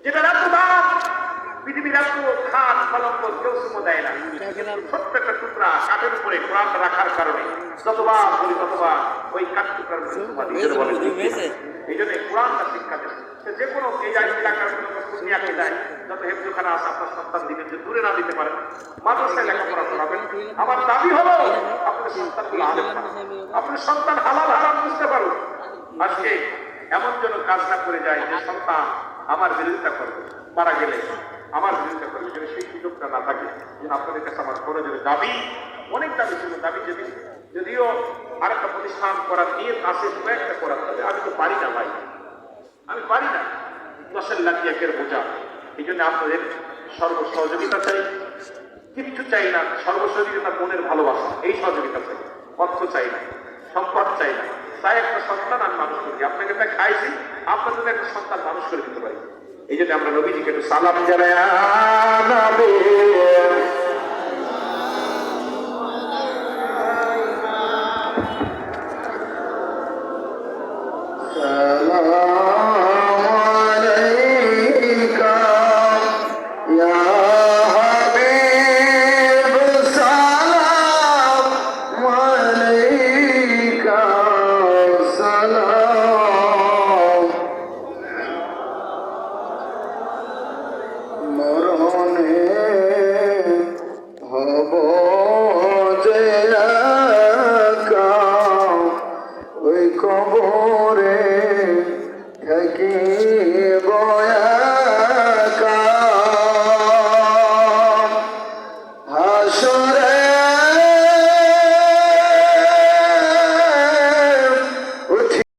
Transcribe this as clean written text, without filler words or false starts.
যেটা এত দাম, পৃথিবীর এত খান কলঙ্ক কেউ সুমো দেয় না। ছোট্ট একটা টুকরা কাঠের উপরে কোরআন রাখার কারণে যতবার বলি ততবার ওই কাঠ টুকরার এই জন্য কোরআনটা শিক্ষা দেবে। যে কোনো এই এলাকার দুনিয়াকে দেয় যত হেফজোখানা আছে আপনার সন্তান দিবেন, যে দূরে না দিতে পারেন মাদ্রাসায় লেখাপড়া করাবেন। আমার দাবি হলো আপনার সন্তানগুলো আলেম বানান, আপনার সন্তান হালাল হারাম বুঝতে পারুন। আজকে এমন যেন কাজ না করে যায় যে সন্তান আমার বিরোধিতা করবে, মারা গেলে আমার বিরোধিতা করবে, যেন সেই সুযোগটা না থাকে। যেন আপনাদের কাছে আমার বড় যেন দাবি, অনেক দাবি ছিল, দাবি যদিও আরেকটা প্রতিষ্ঠান করার নিয়ে আছে, একটা করার, তবে আমি তো পারি না ভাই, আমি পারি না, 10 লাখ একের বোঝা। এই জন্য আপনাদের সহযোগিতা চাই, কিচ্ছু চাই না, সর্বসহযোগিতা মনের ভালোবাসা, এই সহযোগিতা চাই, অর্থ চাই না, সম্পদ চাই না, তাই একটা সন্তান আমি মানুষ করি, আপনাকে একটা খাইছি, আপনার জন্য একটা সন্তান মানুষ করে দিতে পারি। এই জন্য আমরা নবীজিকে একটু সালাম জানাই।